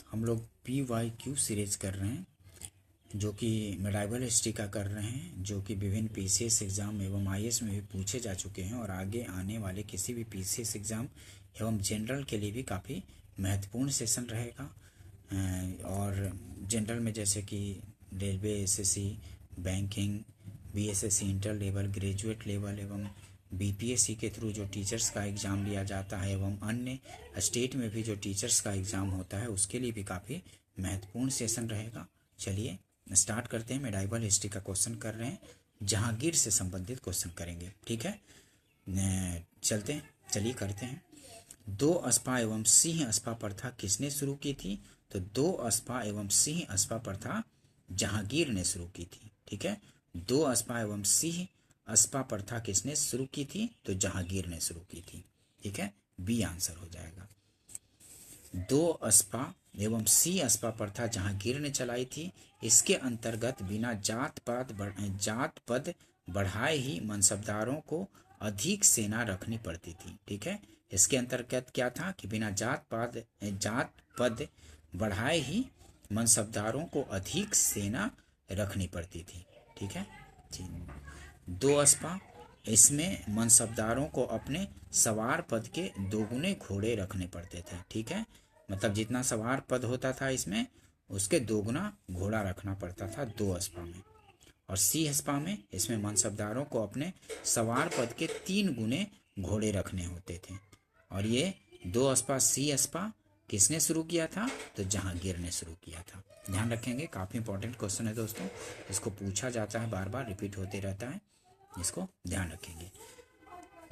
हम लोग PYQ series कर रहे हैं, जो कि मेडाइवल हिस्ट्री का कर रहे हैं, जो कि विभिन्न PCS एग्ज़ाम एवं IAS में भी पूछे जा चुके हैं और आगे आने वाले किसी भी PCS एग्ज़ाम एवं जनरल के लिए भी काफ़ी महत्वपूर्ण सेशन रहेगा। और जनरल में जैसे कि railway, SSC, banking, BSSC inter level, graduate level एवं BPSC के थ्रू जो टीचर्स का एग्ज़ाम लिया जाता है एवं अन्य स्टेट में भी जो टीचर्स का एग्ज़ाम होता है उसके लिए भी काफ़ी महत्वपूर्ण सेशन रहेगा। चलिए स्टार्ट करते हैं। मेडाइवल हिस्ट्री का क्वेश्चन कर रहे हैं, जहांगीर से संबंधित क्वेश्चन करेंगे, ठीक है। चलते हैं, चलिए करते हैं। दो अस्पा एवं सिंह अस्पा प्रथा किसने शुरू की थी? तो दो अस्पा एवं सिंह अस्पा प्रथा जहांगीर ने शुरू की थी, ठीक है। दो अस्पा एवं सिंह अस्पा प्रथा किसने शुरू की थी? तो जहांगीर ने शुरू की थी, ठीक है। बी आंसर हो जाएगा। दो अस्पा एवं सी अस्पा प्रथा जहांगीर ने चलाई थी। इसके अंतर्गत बिना जात पद बढ़ाए ही मनसबदारों को अधिक सेना रखनी पड़ती थी, ठीक है। इसके अंतर्गत क्या था कि बिना जात पद बढ़ाए ही मनसबदारों को अधिक सेना रखनी पड़ती थी, ठीक है। दो अस्पा, इसमें मनसबदारों को अपने सवार पद के दोगुने घोड़े रखने पड़ते थे, ठीक है। मतलब जितना सवार पद होता था इसमें उसके दोगुना घोड़ा रखना पड़ता था दो अस्पा में। और सी अस्पा में इसमें मनसबदारों को अपने सवार पद के 3 गुने घोड़े रखने होते थे। और ये दो अस्पा सी अस्पा किसने शुरू किया था? तो जहांगीर ने शुरू किया था। ध्यान रखेंगे, काफ़ी इंपॉर्टेंट क्वेश्चन है दोस्तों, इसको पूछा जाता है, बार बार रिपीट होते रहता है, इसको ध्यान रखेंगे।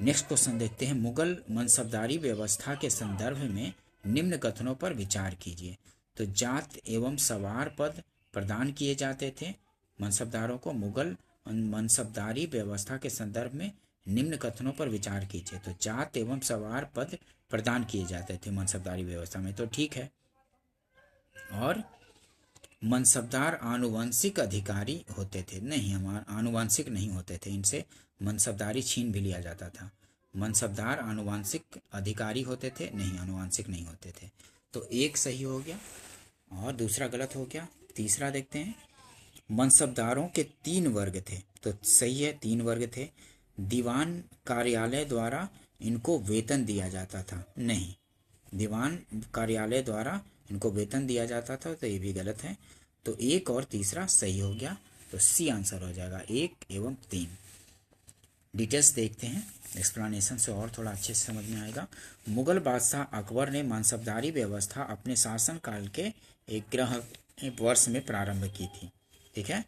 नेक्स्ट क्वेश्चन देखते हैं। मुगल मनसबदारी व्यवस्था के संदर्भ में निम्न कथनों पर विचार कीजिए। तो जात एवं सवार पद प्रदान किए जाते थे मनसबदारों को। मुगल मनसबदारी व्यवस्था के संदर्भ में निम्न कथनों पर विचार कीजिए। तो जात एवं सवार पद प्रदान किए जाते थे मनसबदारी व्यवस्था में, तो ठीक है। और मनसबदार आनुवंशिक अधिकारी होते थे? नहीं, हमारे आनुवंशिक नहीं होते थे, इनसे मनसबदारी छीन भी लिया जाता था। मनसबदार आनुवंशिक अधिकारी होते थे? नहीं, आनुवंशिक नहीं होते थे। तो एक सही हो गया और दूसरा गलत हो गया। तीसरा देखते हैं। मनसबदारों के 3 वर्ग थे, तो सही है, 3 वर्ग थे। दीवान कार्यालय द्वारा इनको वेतन दिया जाता था? नहीं, दीवान कार्यालय द्वारा इनको वेतन दिया जाता था, तो ये भी गलत है। तो एक और तीसरा सही हो गया, तो सी आंसर हो जाएगा, 1 एवं 3। डिटेल्स देखते हैं, एक्सप्लेनेशन से और थोड़ा अच्छे से समझ में आएगा। मुगल बादशाह अकबर ने मनसबदारी व्यवस्था अपने शासनकाल के 11वें वर्ष में प्रारंभ की थी, ठीक है।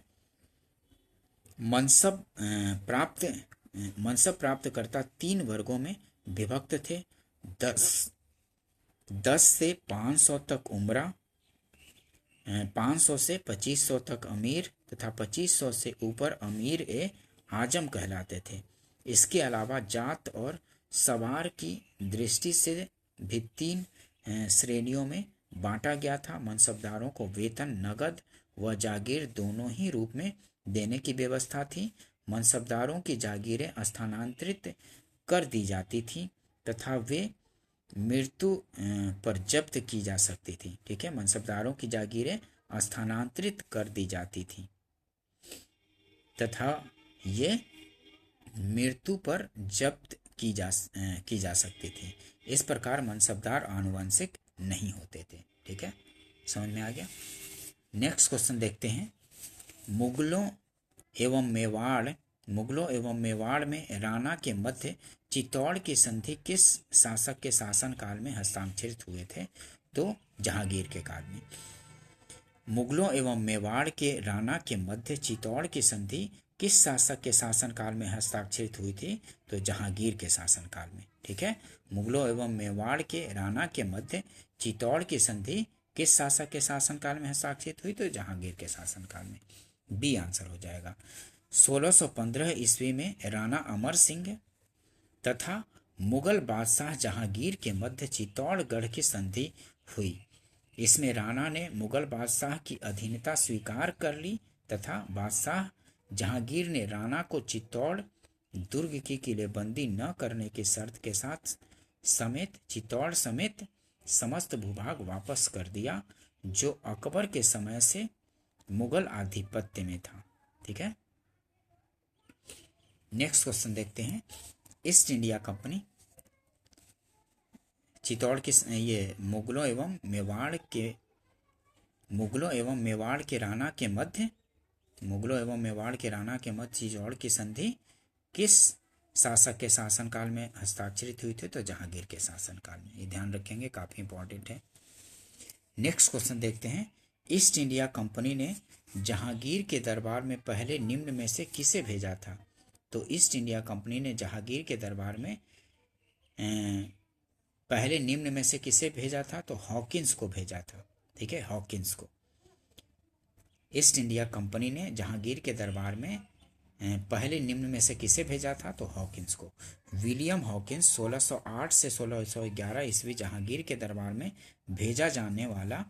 मनसब प्राप्तकर्ता 3 वर्गों में विभक्त थे। 10 से 500 तक उमरा, 500 से 2500 तक अमीर तथा 2500 से ऊपर अमीर ए आजम कहलाते थे। इसके अलावा जात और सवार की दृष्टि से भी 3 श्रेणियों में बांटा गया था। मनसबदारों को वेतन नगद व जागीर दोनों ही रूप में देने की व्यवस्था थी। मनसबदारों की जागीरें स्थानांतरित कर दी जाती थी तथा वे मृत्यु पर जब्त की जा सकती थी, ठीक है। मनसबदारों की जागीरें स्थानांतरित कर दी जाती थी तथा ये मृत्यु पर जब्त की जा सकती थी। इस प्रकार मनसबदार आनुवंशिक नहीं होते थे, ठीक है। समझ में आ गया। नेक्स्ट क्वेश्चन देखते हैं। मुगलों एवं मेवाड़ में राणा के मध्य चित्तौड़ की संधि किस शासक के शासनकाल में हस्ताक्षरित हुए थे? तो जहांगीर के काल में। मुगलों एवं मेवाड़ के राणा के मध्य चित्तौड़ की संधि किस शासक के शासनकाल में हस्ताक्षरित हुई थी? तो जहांगीर के शासनकाल में, ठीक है। मुगलों एवं मेवाड़ के राणा के मध्य चित्तौड़ की संधि किस शासक के शासनकाल में हस्ताक्षरित हुई? तो जहांगीर के शासनकाल में। बी आंसर हो जाएगा। 1615 ईस्वी में राणा अमर सिंह तथा मुगल बादशाह जहांगीर के मध्य चित्तौड़गढ़ की संधि हुई। इसमें राणा ने मुगल बादशाह की अधीनता स्वीकार कर ली तथा बादशाह जहांगीर ने राणा को चित्तौड़ दुर्ग की किलेबंदी न करने की शर्त के साथ चित्तौड़ समेत समस्त भूभाग वापस कर दिया। जो अकबर के समय से मुगल आधिपत्य में था। ठीक है, नेक्स्ट क्वेश्चन देखते हैं। ईस्ट इंडिया कंपनी चित्तौड़ की ये मुगलों एवं मेवाड़ के राणा के मध्य चित्तौड़ की संधि किस शासक के शासनकाल में हस्ताक्षरित हुई थी? तो जहांगीर के शासनकाल में। ये ध्यान रखेंगे, काफी इंपॉर्टेंट है। नेक्स्ट क्वेश्चन देखते हैं। ईस्ट इंडिया कंपनी ने जहांगीर के दरबार में पहले निम्न में से किसे भेजा था? तो ईस्ट इंडिया कंपनी ने जहांगीर के दरबार में पहले निम्न में से किसे भेजा था? तो हॉकिंस को भेजा था। ठीक है, हॉकिंस को। ईस्ट इंडिया कंपनी ने जहांगीर के दरबार में पहले निम्न में से किसे भेजा था? तो हॉकिंस को। विलियम हॉकिंस 1608 से 1611 ईस्वी जहांगीर के दरबार में भेजा जाने वाला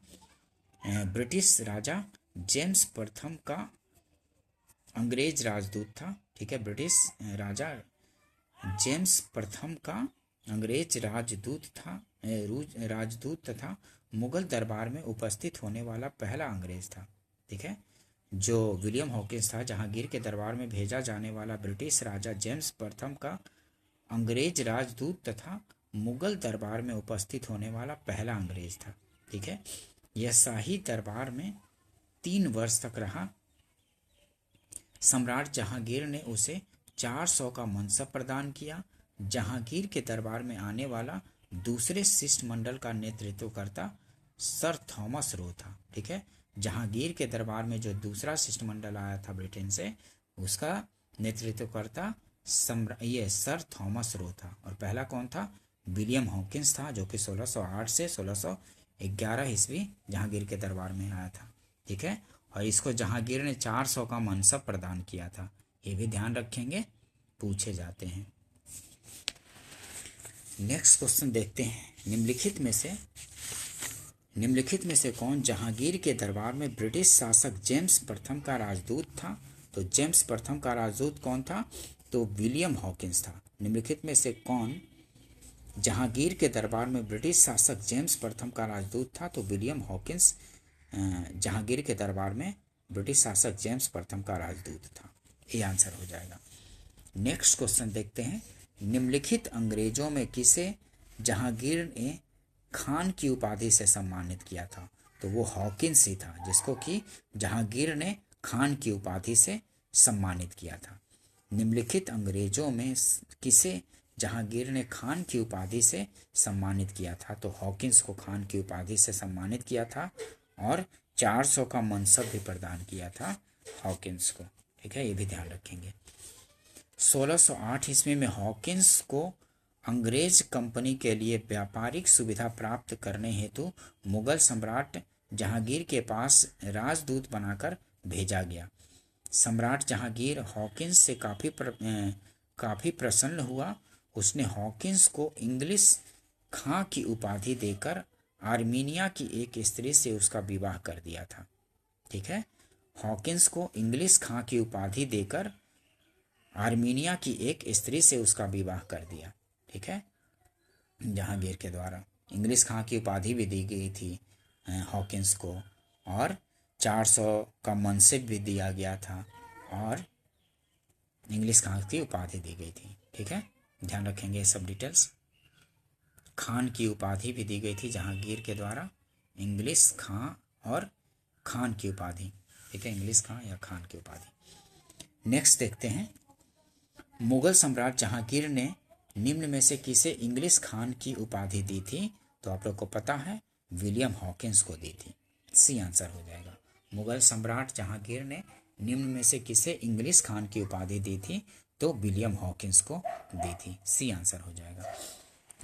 ब्रिटिश राजा जेम्स प्रथम का अंग्रेज राजदूत था। ठीक है, ब्रिटिश राजा जेम्स प्रथम का अंग्रेज राजदूत तथा मुगल दरबार में उपस्थित होने वाला पहला अंग्रेज था। ठीक है, जो विलियम हॉकिंस था जहांगीर के दरबार में भेजा जाने वाला ब्रिटिश राजा जेम्स प्रथम का अंग्रेज राजदूत तथा मुगल दरबार में उपस्थित होने वाला पहला अंग्रेज था। ठीक है, यह शाही दरबार में 3 वर्ष तक रहा। सम्राट जहांगीर ने उसे 400 का मनसब प्रदान किया। जहांगीर के दरबार में आने वाला दूसरे शिष्टमंडल का नेतृत्वकर्ता सर थॉमस रो था। ठीक है, जहांगीर के दरबार में जो दूसरा शिष्टमंडल आया था ब्रिटेन से, उसका नेतृत्वकर्ता ये सर थॉमस रो था। और पहला कौन था? विलियम हॉकिंस था, जो कि 1608 से 1611 ईस्वी जहांगीर के दरबार में आया था। ठीक है, और इसको जहांगीर ने 400 का मनसब प्रदान किया था। ये भी ध्यान रखेंगे, पूछे जाते हैं। नेक्स्ट क्वेश्चन देखते हैं। निम्नलिखित में से कौन जहांगीर के दरबार में ब्रिटिश शासक जेम्स प्रथम का राजदूत था? तो जेम्स प्रथम का राजदूत कौन था? तो विलियम हॉकिंस था। निम्नलिखित में से कौन जहांगीर के दरबार में ब्रिटिश शासक जेम्स प्रथम का राजदूत था? तो विलियम हॉकिंस जहांगीर के दरबार में ब्रिटिश शासक जेम्स प्रथम का राजदूत था। ये आंसर हो जाएगा। नेक्स्ट क्वेश्चन देखते हैं। निम्नलिखित अंग्रेजों में किसे जहांगीर ने खान की उपाधि से सम्मानित किया था? तो वो हॉकिंस ही था, जिसको कि जहांगीर ने खान की उपाधि से सम्मानित किया था। निम्नलिखित अंग्रेजों में किसे जहांगीर ने खान की उपाधि से सम्मानित किया था? तो हॉकिंस को खान की उपाधि से सम्मानित किया था और 400 का मनसब भी प्रदान किया था हॉकिंस को। ठीक है, ये भी ध्यान रखेंगे। 1608 ईस्वी में हॉकिंस को अंग्रेज कंपनी के लिए व्यापारिक सुविधा प्राप्त करने हेतु मुगल सम्राट जहांगीर के पास राजदूत बनाकर भेजा गया। सम्राट जहांगीर हॉकिंस से काफी प्रसन्न हुआ। उसने हॉकिंस को इंग्लिश खां की उपाधि देकर आर्मीनिया की एक स्त्री से उसका विवाह कर दिया था। ठीक है, हॉकिंस को इंग्लिश खां की उपाधि देकर आर्मीनिया की एक स्त्री से उसका विवाह कर दिया। ठीक है, जहांगीर के द्वारा इंग्लिश खां की उपाधि भी दी गई थी हॉकिंस को, और 400 का मनसब भी दिया गया था, और इंग्लिश खां की उपाधि दी गई थी। ठीक है, ध्यान रखेंगे ये सब डिटेल्स। खान की उपाधि भी दी गई थी जहांगीर के द्वारा, इंग्लिश खां और खान की उपाधि। ठीक है, इंग्लिश खां या खान की उपाधि। नेक्स्ट देखते हैं। मुगल सम्राट जहांगीर ने निम्न में से किसे इंग्लिश खान की उपाधि दी थी? तो आप लोग को पता है, विलियम हॉकिंस को दी थी। सी आंसर हो जाएगा। मुगल सम्राट जहांगीर ने निम्न में से किसे इंग्लिश खान की उपाधि दी थी? तो विलियम हॉकिंस को दी थी। सी आंसर हो जाएगा।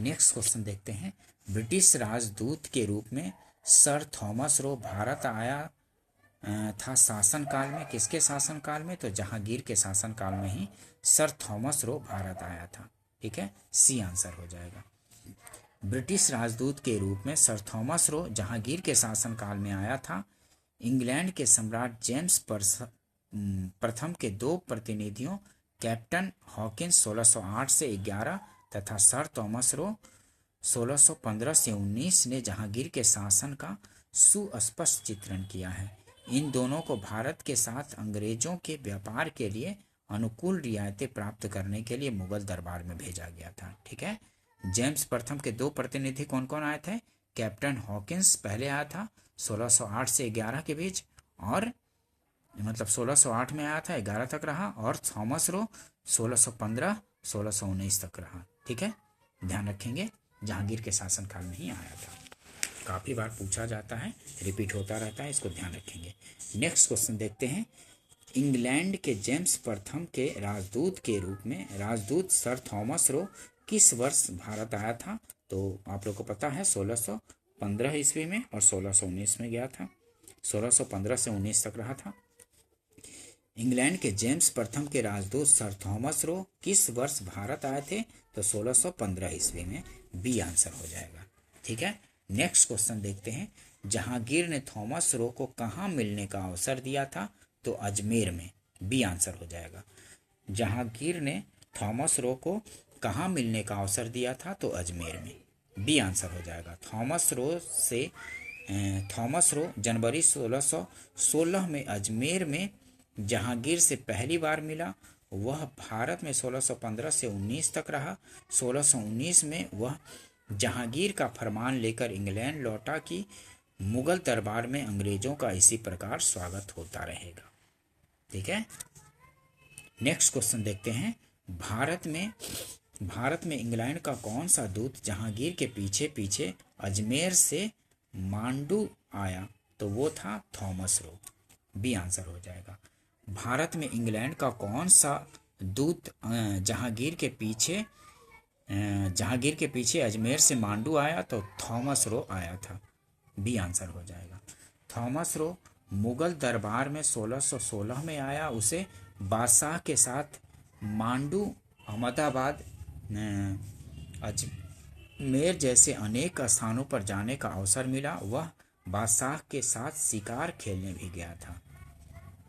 नेक्स्ट क्वेश्चन देखते हैं। ब्रिटिश राजदूत के रूप में सर थॉमस रो भारत आया था शासनकाल में। किसके शासनकाल में? तो जहांगीर के शासनकाल में ही सर थॉमस रो भारत आया था। ठीक है, सी आंसर हो जाएगा। ब्रिटिश राजदूत के रूप में सर थॉमस रो जहांगीर के शासनकाल में आया था। इंग्लैंड के सम्राट जेम्स प्रथम के 2 प्रतिनिधियों कैप्टन हॉकिंस 1608 से 11 तथा सर थॉमस रो 1615 से 19 ने जहांगीर के शासन का सुस्पष्ट चित्रण किया है। इन दोनों को भारत के साथ अंग्रेजों के व्यापार के लिए अनुकूल रियायतें प्राप्त करने के लिए मुगल दरबार में भेजा गया था। ठीक है, जेम्स प्रथम के 2 प्रतिनिधि कौन कौन आए थे? कैप्टन हॉकिंस पहले आया था 1608 से 11 के बीच, और मतलब 1608 में आया था, 11 तक रहा, और थॉमस रो 1615 1619 तक रहा। ठीक है, ध्यान रखेंगे, जहांगीर के शासनकाल में ही आया था। काफ़ी बार पूछा जाता है, रिपीट होता रहता है, इसको ध्यान रखेंगे। नेक्स्ट क्वेश्चन देखते हैं। इंग्लैंड के जेम्स प्रथम के राजदूत के रूप में राजदूत सर थॉमस रो किस वर्ष भारत आया था? तो आप लोग को पता है 1615 ईस्वी में और 1619 में गया था। 1615 से 19 तक रहा था। इंग्लैंड के जेम्स प्रथम के राजदूत सर थॉमस रो किस वर्ष भारत आए थे? तो 1615 ईस्वी में। बी आंसर हो जाएगा। ठीक है, नेक्स्ट क्वेश्चन देखते हैं। जहांगीर ने थॉमस रो को कहाँ मिलने का अवसर दिया था? तो अजमेर में। बी आंसर हो जाएगा। जहांगीर ने थॉमस रो को कहाँ मिलने का अवसर दिया था? तो अजमेर में। बी आंसर हो जाएगा। थॉमस रो जनवरी 1616 में अजमेर में जहांगीर से पहली बार मिला। वह भारत में 1615 से 19 तक रहा। 1619 में वह जहांगीर का फरमान लेकर इंग्लैंड लौटा कि मुगल दरबार में अंग्रेजों का इसी प्रकार स्वागत होता रहेगा। ठीक है, नेक्स्ट क्वेश्चन देखते हैं। भारत में इंग्लैंड का कौन सा दूत जहांगीर के पीछे पीछे अजमेर से मांडू आया? तो वो था थॉमस रो। बी आंसर हो जाएगा। भारत में इंग्लैंड का कौन सा दूत जहांगीर के पीछे अजमेर से मांडू आया? तो थॉमस रो आया था। बी आंसर हो जाएगा। थॉमस रो मुगल दरबार में 1616 में आया। उसे बादशाह के साथ मांडू, अहमदाबाद, अजमेर जैसे अनेक स्थानों पर जाने का अवसर मिला। वह बादशाह के साथ शिकार खेलने भी गया था।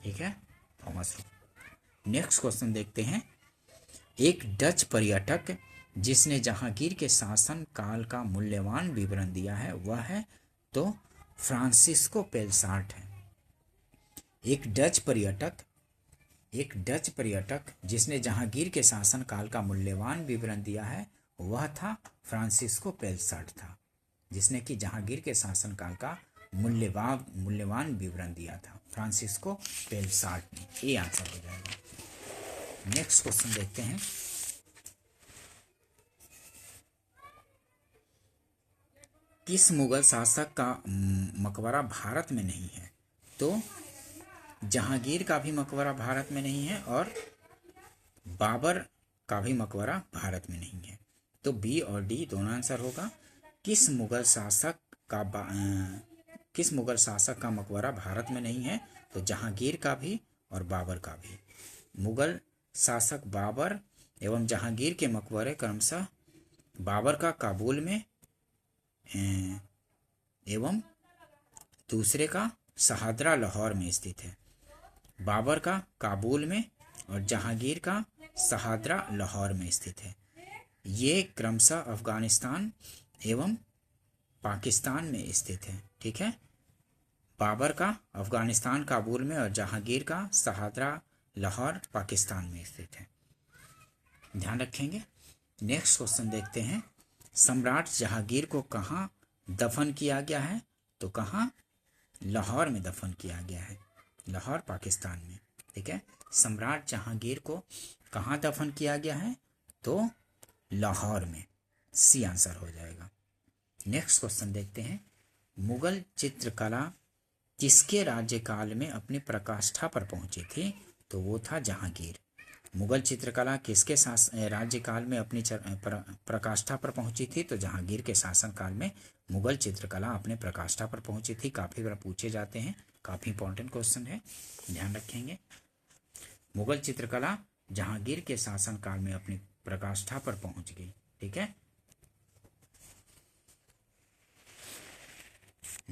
ठीक है, थॉमस रो। नेक्स्ट क्वेश्चन देखते हैं। एक डच पर्यटक जिसने जहांगीर के शासन काल का मूल्यवान विवरण दिया है वह है? तो फ्रांसिस्को पेलसार्ट है। एक डच पर्यटक जिसने जहांगीर के शासन काल का मूल्यवान विवरण दिया है वह था फ्रांसिस्को पेलसार्ट था, जिसने कि जहांगीर के शासन काल का मूल्यवान विवरण दिया था, फ्रांसिस्को पेलसार्ट ने। ये आंसर हो जाएगा। नेक्स्ट क्वेश्चन देखते हैं। किस मुगल शासक का मकबरा भारत में नहीं है? तो जहांगीर का भी मकबरा भारत में नहीं है और बाबर का भी मकबरा भारत में नहीं है। तो बी और डी दोनों आंसर होगा। किस मुगल शासक का मकबरा भारत में नहीं है? तो जहांगीर का भी और बाबर का भी। मुगल शासक बाबर एवं जहांगीर के मकबरे क्रमशः बाबर का काबुल में एवं दूसरे का शहादरा लाहौर में स्थित है। बाबर का काबुल में और जहांगीर का शहादरा लाहौर में स्थित है। ये क्रमशः अफगानिस्तान एवं पाकिस्तान में स्थित है। ठीक है, बाबर का अफगानिस्तान काबुल में और जहांगीर का शहादरा लाहौर पाकिस्तान में स्थित है। ध्यान रखेंगे। नेक्स्ट क्वेश्चन देखते हैं। सम्राट जहांगीर को कहाँ दफन किया गया है? तो कहाँ? लाहौर में दफन किया गया है, लाहौर पाकिस्तान में। ठीक है, सम्राट जहांगीर को कहाँ दफन किया गया है? तो लाहौर में। सी आंसर हो जाएगा। नेक्स्ट क्वेश्चन देखते हैं। मुगल चित्रकला किसके राज्यकाल में अपनी प्रकाष्ठा पर पहुंची थी? तो वो था जहांगीर। मुगल चित्रकला किसके राज्यकाल में अपनी प्रकाष्ठा पर पहुंची थी? तो जहांगीर के शासनकाल में मुगल चित्रकला अपने प्रकाष्ठा पर पहुंची थी। काफ़ी बार पूछे जाते हैं, काफ़ी इंपॉर्टेंट क्वेश्चन है, ध्यान रखेंगे। मुगल चित्रकला जहांगीर के शासनकाल में अपनी प्रकाष्ठा पर पहुंच गई। ठीक है,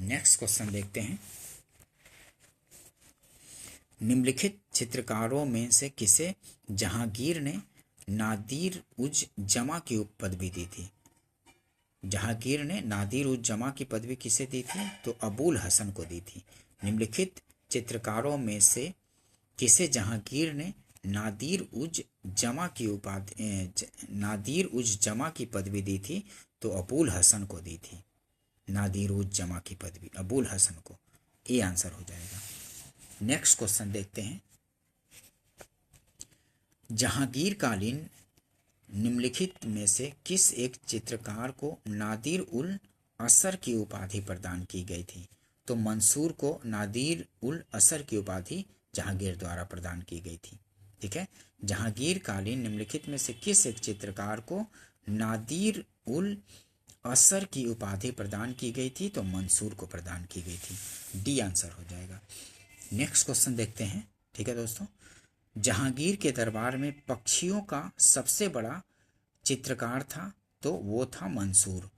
नेक्स्ट क्वेश्चन देखते हैं। निम्नलिखित चित्रकारों में से किसे जहांगीर ने नादिर उज जमा की पदवी दी थी? जहांगीर ने नादिर उज जमा की पदवी किसे दी थी? तो अबुल हसन को दी थी। निम्नलिखित चित्रकारों में से किसे जहांगीर ने नादिर उज जमा की नादिर उज जमा की पदवी दी थी? तो अबुल हसन को दी थी नादिर उज जमा की पदवी, अबुल हसन को। ये आंसर हो जाएगा। नेक्स्ट क्वेश्चन देखते हैं। जहांगीर कालीन निम्नलिखित में से किस एक चित्रकार को नादिर उल असर की उपाधि प्रदान की गई थी? तो मंसूर को नादिर उल असर की उपाधि जहांगीर द्वारा प्रदान की गई थी। ठीक है, जहांगीर कालीन निम्नलिखित में से किस एक चित्रकार को नादिर उल असर की उपाधि प्रदान की गई थी? तो मंसूर को प्रदान की गई थी। डी आंसर हो जाएगा। नेक्स्ट क्वेश्चन देखते हैं। ठीक है दोस्तों, जहांगीर के दरबार में पक्षियों का सबसे बड़ा चित्रकार था? तो वो था मंसूर।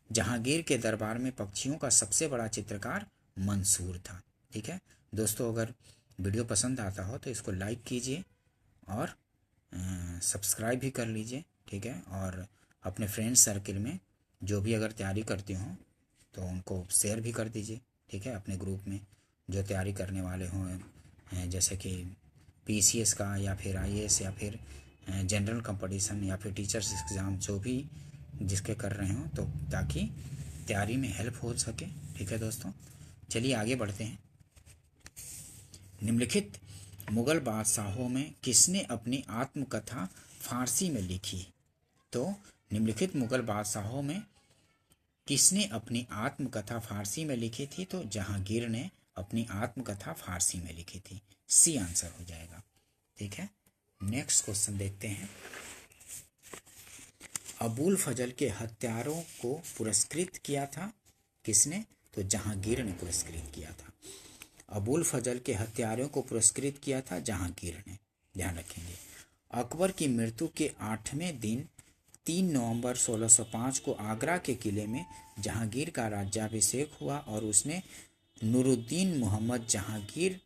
जहांगीर के दरबार में पक्षियों का सबसे बड़ा चित्रकार मंसूर था। ठीक है दोस्तों, अगर वीडियो पसंद आता हो तो इसको लाइक कीजिए और सब्सक्राइब भी कर लीजिए। ठीक है, और अपने फ्रेंड सर्किल में जो भी अगर तैयारी करते हों तो उनको शेयर भी कर दीजिए। ठीक है, अपने ग्रुप में जो तैयारी करने वाले हों, जैसे कि पीसीएस का या फिर आईएएस या फिर जनरल कंपटीशन या फिर टीचर्स एग्ज़ाम, जो भी जिसके कर रहे हों, तो ताकि तैयारी में हेल्प हो सके। ठीक है दोस्तों, चलिए आगे बढ़ते हैं। निम्नलिखित मुगल बादशाहों में किसने अपनी आत्मकथा फारसी में लिखी? तो निम्नलिखित मुगल बादशाहों में किसने अपनी आत्मकथा फारसी में लिखी थी? तो जहांगीर ने अपनी आत्मकथा फारसी में लिखी थी। सी आंसर हो जाएगा। ठीक है, नेक्स्ट क्वेश्चन देखते हैं। अबुल फजल के हत्यारों को पुरस्कृत किया था किसने? तो जहांगीर ने पुरस्कृत किया था। अबुल फजल के हत्यारों को पुरस्कृत किया था जहांगीर ने, ध्यान रखेंगे। अकबर की मृत्यु के 8वें दिन 3 नवंबर 1605 को आगरा के किले में जहांगीर का राज्याभिषेक हुआ और उसने नूरुद्दीन मोहम्मद जहांगीर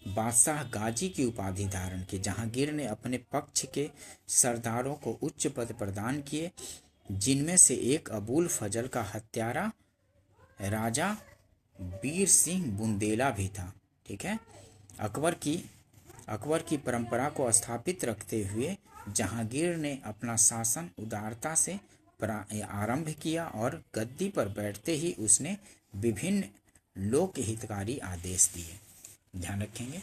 बादशाह गाजी की उपाधि धारण की। जहांगीर ने अपने पक्ष के सरदारों को उच्च पद प्रदान किए, जिनमें से एक अबुल फजल का हत्यारा राजा वीर सिंह बुंदेला भी था। ठीक है, अकबर की परंपरा को स्थापित रखते हुए जहांगीर ने अपना शासन उदारता से आरंभ किया और गद्दी पर बैठते ही उसने विभिन्न लोक हितकारी आदेश दिए। ध्यान रखेंगे।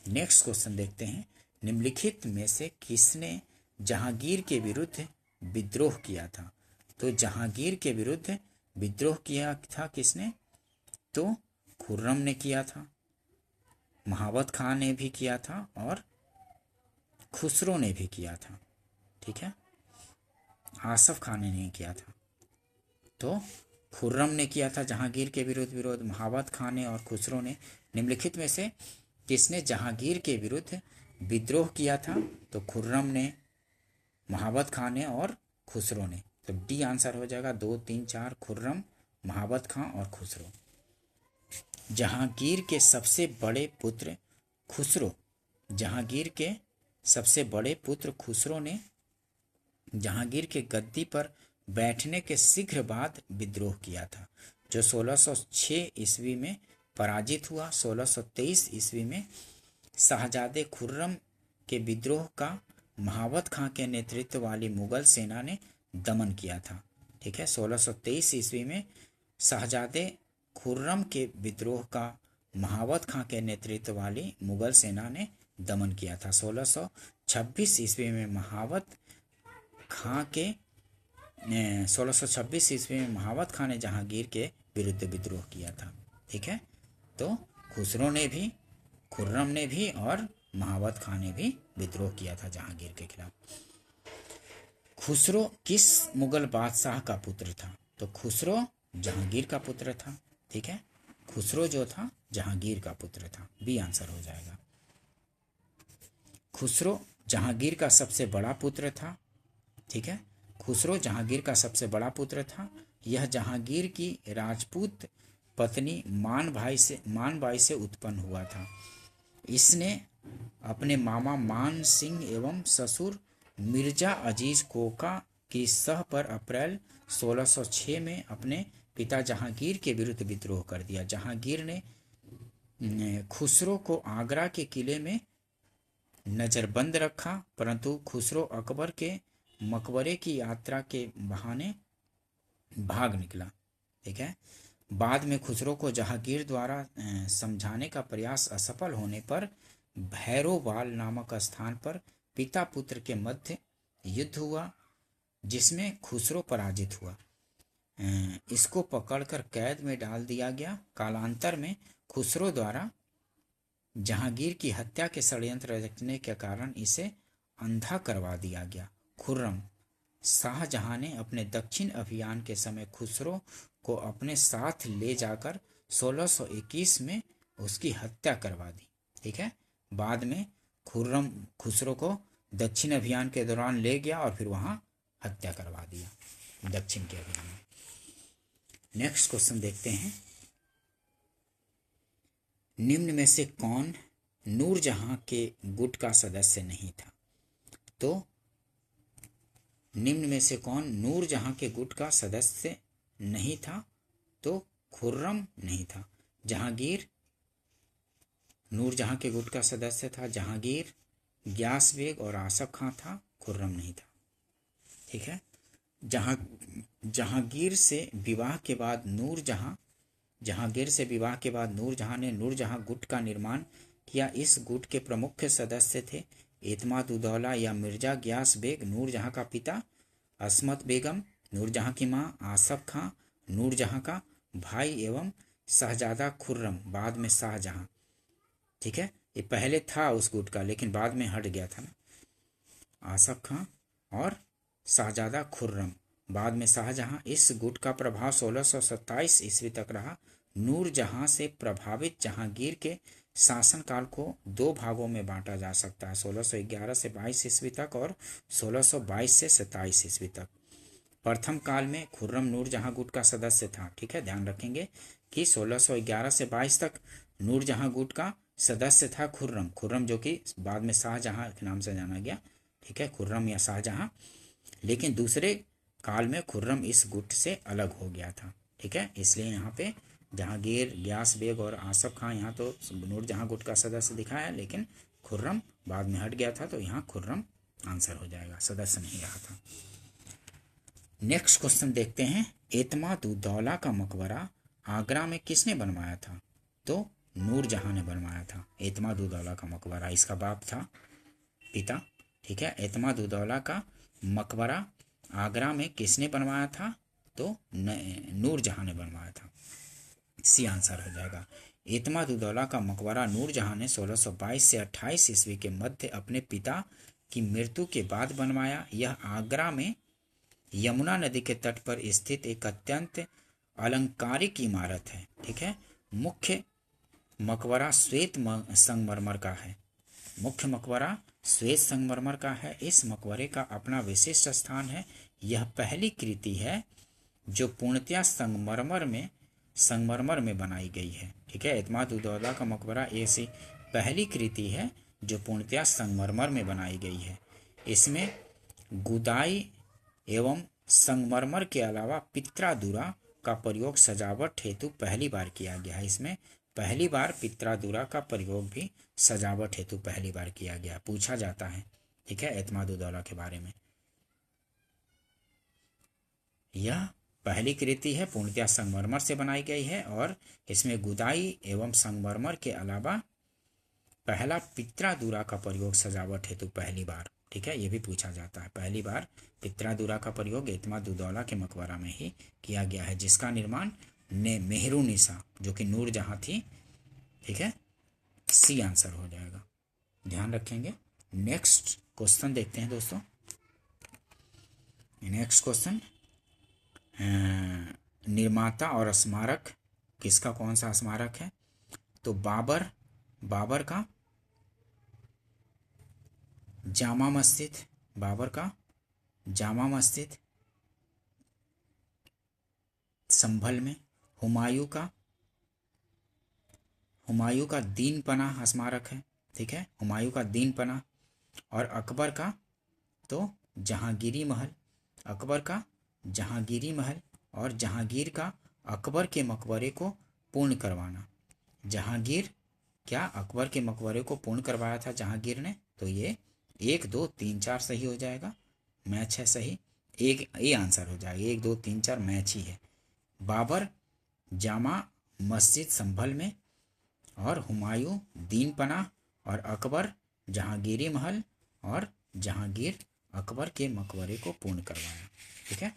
नेक्स्ट क्वेश्चन देखते हैं। निम्नलिखित में से किसने जहांगीर के विरुद्ध विद्रोह किया था? तो जहांगीर के विरुद्ध विद्रोह किया था किसने? तो खुर्रम ने किया था, महाबत खान ने भी किया था और खुसरो ने भी किया था। ठीक है, आसफ खान ने नहीं किया था। तो खुर्रम ने किया था जहांगीर के विरुद्ध, महाबत खान ने और खुसरो ने। निम्नलिखित में से किसने जहांगीर के विरुद्ध विद्रोह किया था? तो खुर्रम ने, महाबत खान ने और खुसरो ने। तो डी आंसर हो जाएगा। 2, 3, 4 खुर्रम, महाबत खान और खुसरो। जहांगीर के सबसे बड़े पुत्र खुसरो, जहांगीर के सबसे बड़े पुत्र खुसरो ने जहांगीर के गद्दी पर बैठने के शीघ्र बाद विद्रोह किया था, जो 1606 ईस्वी में पराजित हुआ। 1623 ईस्वी में शाहजादे खुर्रम के विद्रोह का महाबत खां के नेतृत्व वाली मुगल सेना ने दमन किया था। ठीक है, 1623 ईस्वी में शाहजादे खुर्रम के विद्रोह का महाबत खां के नेतृत्व वाली मुगल सेना ने दमन किया था। 1626 ईस्वी में महाबत खां ने जहांगीर के विरुद्ध विद्रोह किया था। ठीक है, तो खुसरो ने भी, खुर्रम ने भी और महाबत खां ने भी विद्रोह किया था जहांगीर के खिलाफ। खुसरो किस मुगल बादशाह का पुत्र था? तो खुसरो जहांगीर का पुत्र था। ठीक है, खुसरो जो था जहांगीर का पुत्र था। बी आंसर हो जाएगा। खुसरो जहांगीर का सबसे बड़ा पुत्र था। ठीक है, खुसरो जहांगीर का सबसे बड़ा पुत्र था। यह जहांगीर की राजपूत पत्नी मानबाई से उत्पन्न हुआ था। इसने अपने मामा मान सिंह एवं ससुर मिर्जा अजीज कोका की सह पर अप्रैल 1606 में अपने पिता जहांगीर के विरुद्ध विद्रोह कर दिया। जहांगीर ने खुसरो को आगरा के किले में नजरबंद रखा, परंतु खुसरो अकबर के मकबरे की यात्रा के बहाने भाग निकला। ठीक है। बाद में खुसरो को जहांगीर द्वारा समझाने का प्रयास असफल होने पर भैरोवाल नामक स्थान पर पिता पुत्र के मध्य युद्ध हुआ, जिसमें खुसरो पराजित हुआ। इसको पकड़कर कैद में डाल दिया गया। कालांतर में खुसरो द्वारा जहांगीर की हत्या के षड्यंत्र रचने के कारण इसे अंधा करवा दिया गया। खुर्रम शाहजहां ने अपने दक्षिण अभियान के समय खुसरो को अपने साथ ले जाकर 1621 में उसकी हत्या करवा दी। ठीक है। बाद में खुर्रम खुसरो को दक्षिण अभियान के दौरान ले गया और फिर वहां हत्या करवा दिया दक्षिण के अभियान में। नेक्स्ट क्वेश्चन देखते हैं। निम्न में से कौन नूरजहां के गुट का सदस्य नहीं था? तो निम्न में से कौन नूरजहां के गुट का सदस्य नहीं था? तो खुर्रम नहीं था। जहांगीर नूरजहां के गुट का सदस्य था। जहांगीर, ग्यास बेग और आसफ खां था। खुर्रम नहीं था। ठीक है। जहांगीर से विवाह के बाद नूरजहां ने नूरजहां गुट का निर्माण किया। इस गुट के प्रमुख सदस्य थे एतमाद-उद-दौला या मिर्जा ग्यास बेग, नूरजहां का पिता, अस्मत बेगम, नूरजहां की मां, आसफ खां, नूरजहां का भाई एवं शहजादा खुर्रम, बाद में शाहजहां। ठीक है। ये पहले था उस गुट का, लेकिन बाद में हट गया था ना। आसफ खां और शहजादा खुर्रम, बाद में शाहजहां। इस गुट का प्रभाव 1627 ईस्वी तक रहा। नूरजहां से प्रभावित जहांगीर के शासनकाल को दो भागों में बांटा जा सकता है, 1611 से 22 ईस्वी तक और 1622 से 27 ईस्वी तक। प्रथम काल में खुर्रम नूरजहां गुट का सदस्य था। ठीक है। ध्यान रखेंगे कि 1611 से 22 तक नूरजहां गुट का सदस्य था खुर्रम, जो कि बाद में शाहजहां के नाम से जाना गया। ठीक है। खुर्रम या शाहजहां। लेकिन दूसरे काल में खुर्रम इस गुट से अलग हो गया था। ठीक है। इसलिए यहाँ पे जहांगीर, ग्यास बेग और आसफ खां यहाँ तो नूरजहां गुट का सदस्य दिखा है, लेकिन खुर्रम बाद में हट गया था, तो यहाँ खुर्रम आंसर हो जाएगा, सदस्य नहीं रहा था। नेक्स्ट क्वेश्चन देखते हैं। एतमाद-उद-दौला का मकबरा आगरा में किसने बनवाया था? तो नूरजहां ने बनवाया था एतमाद-उद-दौला का मकबरा। इसका बाप था, पिता। ठीक है। एतमाद-उद-दौला का मकबरा आगरा में किसने बनवाया था? तो नूरजहां ने बनवाया था। सी आंसर हो जाएगा। एतमाद-उद-दौला का मकबरा नूरजहां ने 1622 से 28 ईस्वी के मध्य अपने पिता की मृत्यु के बाद बनवाया। यह आगरा में यमुना नदी के तट पर स्थित एक अत्यंत अलंकारिक इमारत है। ठीक है। मुख्य मकबरा श्वेत संगमरमर का है। मुख्य मकबरा श्वेत संगमरमर का है। इस मकबरे का अपना विशिष्ट स्थान है। यह पहली कृति है जो पूर्णतया संगमरमर में बनाई गई है। ठीक है। एतमाद-उद-दौला का मकबरा ऐसी पहली कृति है जो पूर्णतया संगमरमर में बनाई गई है। इसमें गुदाई एवं संगमरमर के अलावा पित्रादुरा का प्रयोग सजावट हेतु पहली बार किया गया है। इसमें पहली बार पित्रादुरा का प्रयोग भी सजावट हेतु पहली बार किया गया, पूछा जाता है। ठीक है। एतमाद-उद-दौला के बारे में यह पहली कृति है, पूर्णतया संगमरमर से बनाई गई है और इसमें गुदाई एवं संगमरमर के अलावा पहला पित्रादुरा का प्रयोग सजावट हेतु पहली बार। ठीक है। ये भी पूछा जाता है। पहली बार पित्रादुरा का प्रयोग एतमाद-उद-दौला के मकबरा में ही किया गया है, जिसका निर्माण मेहरुन्निसा, जो कि नूरजहां थी। ठीक है। सी आंसर हो जाएगा। ध्यान रखेंगे। नेक्स्ट क्वेश्चन देखते हैं दोस्तों। नेक्स्ट क्वेश्चन, निर्माता और स्मारक किसका कौन सा स्मारक है? तो बाबर का जामा मस्जिद संभल में, हुमायूं का दीन पनाह स्मारक है। ठीक है। हुमायूं का दीन पनाह। और अकबर का तो जहांगीरी महल, अकबर का जहांगीरी महल और जहांगीर का अकबर के मकबरे को पूर्ण करवाना। जहांगीर क्या अकबर के मकबरे को पूर्ण करवाया था जहांगीर ने? तो ये 1 2 3 4 सही हो जाएगा, मैच है सही, एक ये आंसर हो जाएगा। 1 2 3 4 मैच ही है। बाबर जामा मस्जिद संभल में, और हुमायूं दीन पनाह, और अकबर जहांगीरी महल, और जहांगीर अकबर के मकबरे को पूर्ण करवाया। ठीक है,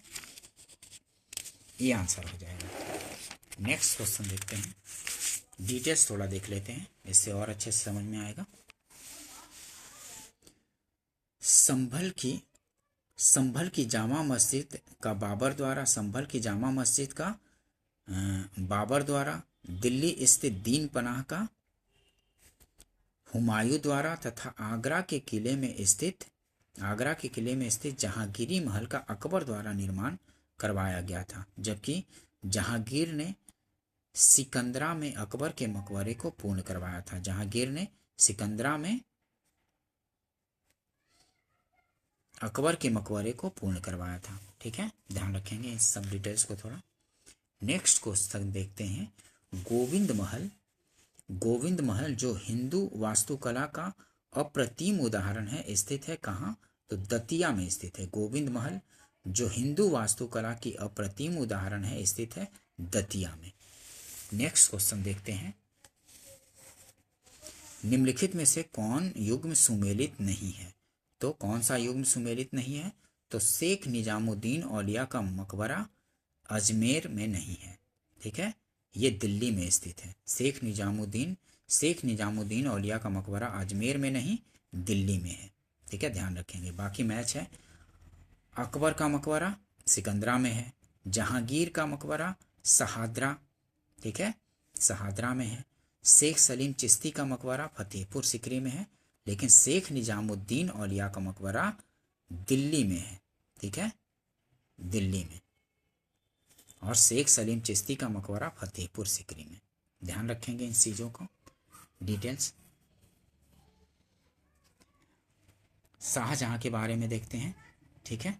ये आंसर हो जाएगा। नेक्स्ट क्वेश्चन देखते हैं, डिटेल्स थोड़ा देख लेते हैं, इससे और अच्छे से समझ में आएगा। संभल की जामा मस्जिद का बाबर द्वारा, संभल की जामा मस्जिद का बाबर द्वारा, दिल्ली स्थित दीन पनाह का हुमायूं द्वारा, तथा आगरा के किले में स्थित जहांगीरी महल का अकबर द्वारा निर्माण करवाया गया था। जबकि जहांगीर ने सिकंदरा में अकबर के मकबरे को पूर्ण करवाया था। जहांगीर ने सिकंदरा में अकबर के मकबरे को पूर्ण करवाया था। ठीक है, ध्यान रखेंगे इस सब डिटेल्स को थोड़ा। नेक्स्ट क्वेश्चन देखते हैं, गोविंद महल जो हिंदू वास्तुकला का अप्रतिम उदाहरण है, स्थित है कहाँ? तो दतिया में स्थित है। गोविंद महल जो हिंदू वास्तुकला की अप्रतिम उदाहरण है, स्थित है दतिया में। नेक्स्ट क्वेश्चन देखते हैं, निम्नलिखित में से कौन युग्म सुमेलित नहीं है? तो कौन सा युग्म सुमेलित नहीं है? तो शेख निजामुद्दीन औलिया का मकबरा अजमेर में नहीं है। ठीक है, ये दिल्ली में स्थित है। शेख निजामुद्दीन औलिया का मकबरा अजमेर में नहीं, दिल्ली में है। ठीक है, ध्यान रखेंगे। बाकी मैच है, अकबर का मकबरा सिकंदरा में है, जहांगीर का मकबरा शहादरा, ठीक है, शहादरा में है, शेख सलीम चिश्ती का मकबरा फतेहपुर सिकरी में है, लेकिन शेख निजामुद्दीन औलिया का मकबरा दिल्ली में है। ठीक है, दिल्ली में, और शेख सलीम चिश्ती का मकबरा फतेहपुर सिकरी में। ध्यान रखेंगे इन चीज़ों को, डिटेल्स। शाहजहां के बारे में देखते हैं। ठीक है,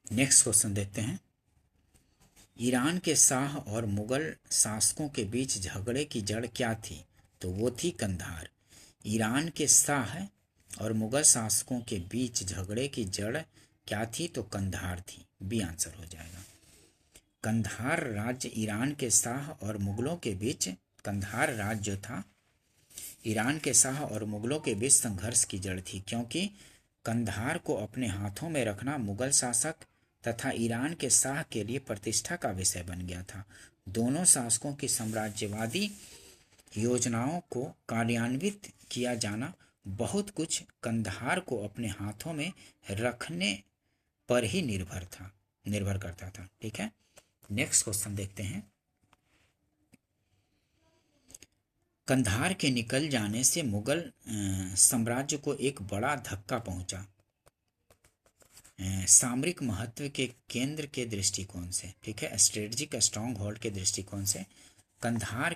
नेक्स्ट क्वेश्चन देखते हैं, ईरान के शाह और मुगल शासकों के बीच झगड़े की जड़ क्या थी? तो वो थी कंधार। ईरान के शाह और मुगल शासकों के बीच झगड़े की जड़ क्या थी? तो कंधार थी। बी आंसर हो जाएगा। कंधार राज्य ईरान के शाह और मुगलों के बीच, कंधार राज्य जो था ईरान के शाह और मुगलों के बीच संघर्ष की जड़ थी, क्योंकि कंधार को अपने हाथों में रखना मुगल शासक तथा ईरान के शाह के लिए प्रतिष्ठा का विषय बन गया था। दोनों शासकों की साम्राज्यवादी योजनाओं को कार्यान्वित किया जाना बहुत कुछ कंधार को अपने हाथों में रखने पर ही निर्भर करता था। ठीक है, नेक्स्ट क्वेश्चन देखते हैं, कंधार के निकल जाने से मुगल साम्राज्य को एक बड़ा धक्का पहुंचा सामरिक महत्व के केंद्र के दृष्टिकोण से। ठीक है, स्ट्रेटजिक स्ट्रॉन्ग होल्ड के दृष्टिकोण से कंधार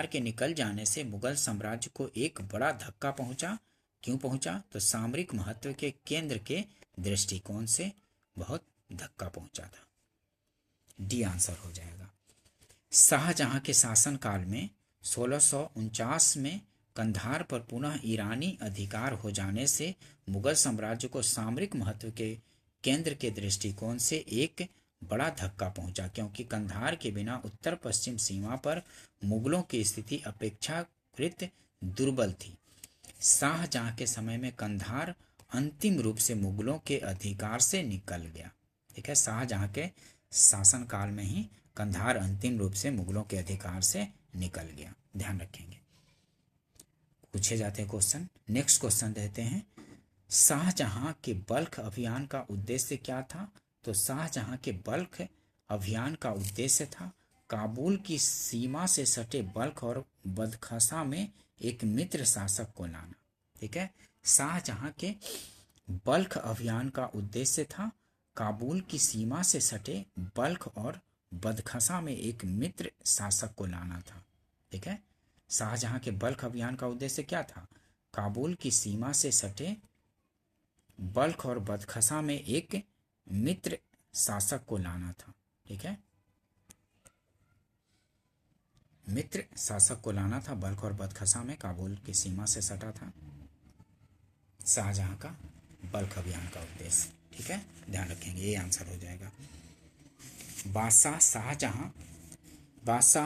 के निकल जाने से मुगल साम्राज्य को एक बड़ा धक्का पहुंचा। क्यों पहुंचा? तो सामरिक महत्व के केंद्र के दृष्टिकोण से बहुत धक्का पहुंचा था। डी आंसर हो जाएगा। शाहजहां के शासनकाल में 1649 में कंधार पर पुनः ईरानी अधिकार हो जाने से मुगल साम्राज्य को सामरिक महत्व के केंद्र के दृष्टिकोण से एक बड़ा धक्का पहुंचा, क्योंकि कंधार के बिना उत्तर पश्चिम सीमा पर मुगलों की स्थिति अपेक्षाकृत दुर्बल थी। शाहजहां के समय में कंधार अंतिम रूप से मुगलों के अधिकार से निकल गया। ठीक है, शाहजहां के शासनकाल में ही कंधार अंतिम रूप से मुगलों के अधिकार से निकल गया। ध्यान रखेंगे, पूछे जाते हैं क्वेश्चन। नेक्स्ट क्वेश्चन देते हैं, शाहजहां के बल्ख अभियान का उद्देश्य क्या था? तो शाहजहां के बल्ख अभियान का उद्देश्य था काबुल की सीमा से सटे बल्ख और बदखसा में एक मित्र शासक को लाना। ठीक है, शाहजहां के बल्ख अभियान का उद्देश्य था काबुल की सीमा से सटे बल्ख और बदखसा में एक मित्र शासक को लाना था। ठीक है, शाहजहां के बल्ख अभियान का उद्देश्य क्या था? काबुल की सीमा से सटे बल्ख और बदखसा में एक मित्र शासक को लाना था। ठीक है, मित्र शासक को लाना था। बल्ख और बदखसा में काबुल की सीमा से सटा था शाहजहां का बल्ख अभियान का उद्देश्य। ठीक है, ध्यान रखेंगे, ये आंसर हो जाएगा। बादशाह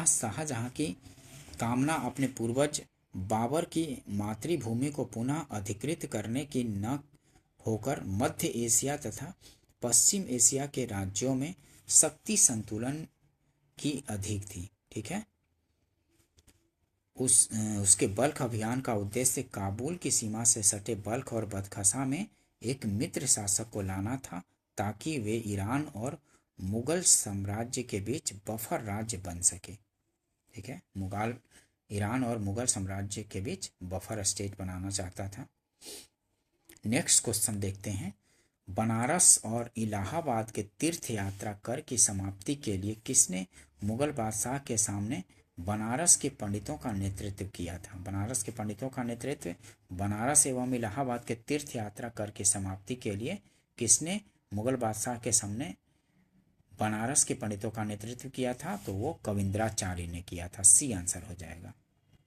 शाहजहां की कामना अपने पूर्वज बाबर की मातृभूमि को पुनः अधिकृत करने की न होकर मध्य एशिया तथा पश्चिम एशिया के राज्यों में शक्ति संतुलन की अधिक थी। ठीक है, उसके बल्ख अभियान का उद्देश्य काबुल की सीमा से सटे बल्ख और बदखसा में एक मित्र शासक को लाना था, ताकि वे ईरान और मुगल साम्राज्य के बीच बफर राज्य बन सके। ठीक है, ईरान और मुगल साम्राज्य के बीच बफर स्टेट बनाना चाहता था। नेक्स्ट क्वेश्चन देखते हैं। बनारस और इलाहाबाद के तीर्थ यात्रा कर की समाप्ति के लिए किसने मुगल बादशाह के सामने बनारस के पंडितों का नेतृत्व किया था? बनारस के पंडितों का नेतृत्व बनारस एवं इलाहाबाद के तीर्थ यात्रा कर की समाप्ति के लिए किसने मुगल बादशाह के सामने बनारस के पंडितों का नेतृत्व किया था? तो वो कविंद्राचार्य ने किया था। सी आंसर हो जाएगा।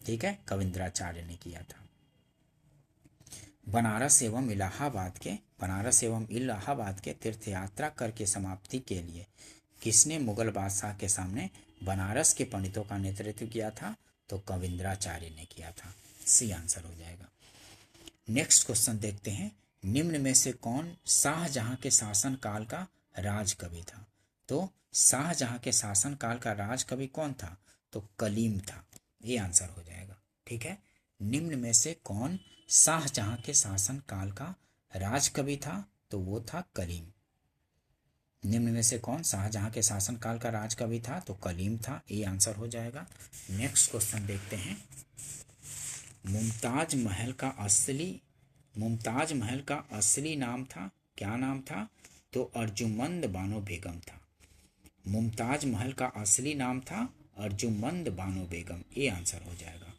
ठीक है, कविंद्राचार्य ने किया था। बनारस एवं इलाहाबाद के तीर्थ यात्रा कर के समाप्ति के लिए किसने मुगल बादशाह के सामने बनारस के पंडितों का नेतृत्व किया था? तो कविंद्राचार्य ने किया था। सी आंसर हो जाएगा। नेक्स्ट क्वेश्चन देखते हैं। निम्न में से कौन शाहजहां के शासन काल का राजकवि था? तो शाहजहां के शासन काल का राजकवि कौन था? तो कलीम था। ये आंसर हो जाएगा। ठीक है, निम्न में से कौन शाहजहां के शासन काल का राजकवि था? तो वो था कलीम। निम्न में से कौन शाहजहां के शासन काल का राजकवि था? तो कलीम था। ये आंसर हो जाएगा। नेक्स्ट क्वेश्चन देखते हैं। मुमताज महल का असली नाम था, क्या नाम था? तो अर्जुमंद बानो बेगम था। मुमताज महल का असली नाम था अर्जुमंद बानो बेगम। ये आंसर हो जाएगा।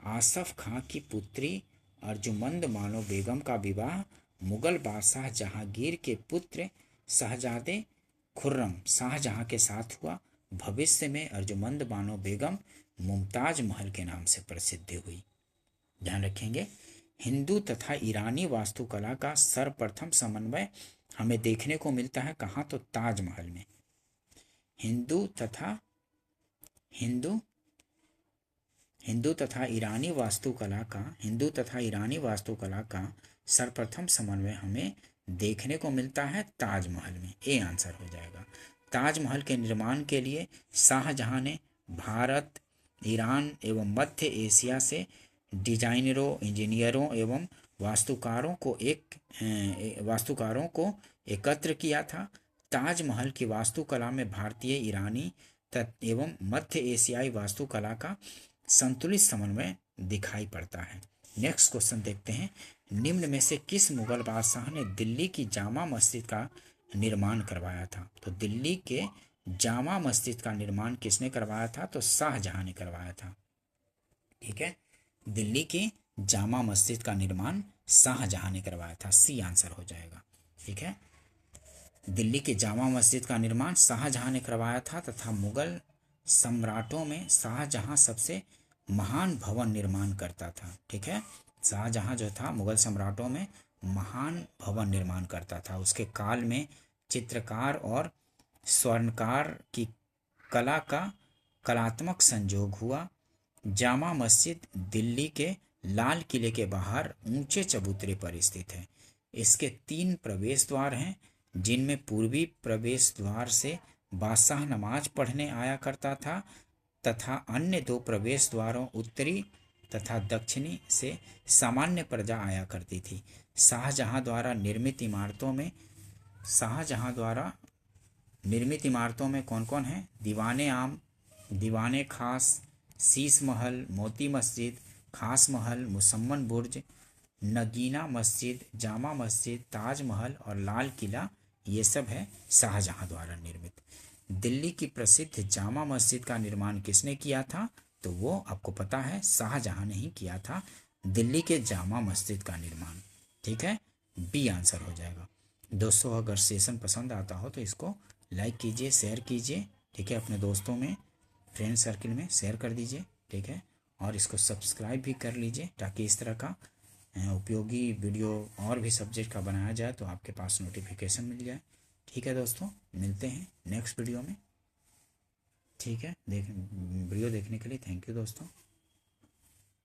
आसफ खां की पुत्री अर्जुमंद बानो बेगम का विवाह मुगल बादशाह जहांगीर के पुत्र शहजादे खुर्रम शाहजहां के साथ हुआ। भविष्य में अर्जुमंद बानो बेगम मुमताज महल के नाम से प्रसिद्ध हुई। ध्यान रखेंगे। हिंदू तथा ईरानी वास्तुकला का सर्वप्रथम समन्वय हमें देखने को मिलता है कहाँ? तो ताजमहल में। हिंदू तथा ईरानी वास्तुकला का सर्वप्रथम समन्वय हमें देखने को मिलता है ताजमहल में। ए आंसर हो जाएगा। ताजमहल के निर्माण के लिए शाहजहां ने भारत, ईरान एवं मध्य एशिया से डिजाइनरों, इंजीनियरों एवं वास्तुकारों को एकत्र किया था। ताजमहल की वास्तुकला में भारतीय, ईरानी एवं मध्य एशियाई वास्तुकला का संतुलित समन्वय दिखाई पड़ता है। नेक्स्ट क्वेश्चन देखते हैं। निम्न में से किस मुगल बादशाह ने दिल्ली की जामा मस्जिद का निर्माण करवाया था? तो दिल्ली के जामा मस्जिद का निर्माण किसने करवाया था? तो शाहजहां ने करवाया था। ठीक है, दिल्ली की जामा मस्जिद का निर्माण शाहजहां ने करवाया था। सी आंसर हो जाएगा। ठीक है, दिल्ली की जामा मस्जिद का निर्माण शाहजहां ने करवाया था तथा मुगल सम्राटों में शाहजहां सबसे महान भवन निर्माण करता था। ठीक है, शाहजहां जो था मुगल सम्राटों में महान भवन निर्माण करता था। उसके काल में चित्रकार और स्वर्णकार की कला का कलात्मक संयोग हुआ। जामा मस्जिद दिल्ली के लाल किले के बाहर ऊंचे चबूतरे पर स्थित है। इसके 3 प्रवेश द्वार हैं, जिनमें पूर्वी प्रवेश द्वार से बादशाह नमाज पढ़ने आया करता था तथा अन्य 2 प्रवेश द्वारों उत्तरी तथा दक्षिणी से सामान्य प्रजा आया करती थी। शाहजहां द्वारा निर्मित इमारतों में कौन कौन है? दीवाने आम, दीवाने खास, शीश महल, मोती मस्जिद, खास महल, मुसम्मन बुर्ज, नगीना मस्जिद, जामा मस्जिद, ताजमहल और लाल किला, ये सब है शाहजहां द्वारा निर्मित। दिल्ली की प्रसिद्ध जामा मस्जिद का निर्माण किसने किया था? तो वो आपको पता है शाहजहां ने ही किया था दिल्ली के जामा मस्जिद का निर्माण। ठीक है, बी आंसर हो जाएगा। दोस्तों अगर सेशन पसंद आता हो तो इसको लाइक कीजिए, शेयर कीजिए, ठीक है, अपने दोस्तों में, फ्रेंड सर्किल में शेयर कर दीजिए, ठीक है, और इसको सब्सक्राइब भी कर लीजिए ताकि इस तरह का उपयोगी वीडियो और भी सब्जेक्ट का बनाया जाए तो आपके पास नोटिफिकेशन मिल जाए। ठीक है दोस्तों, मिलते हैं नेक्स्ट वीडियो में। ठीक है, वीडियो देखने के लिए थैंक यू दोस्तों।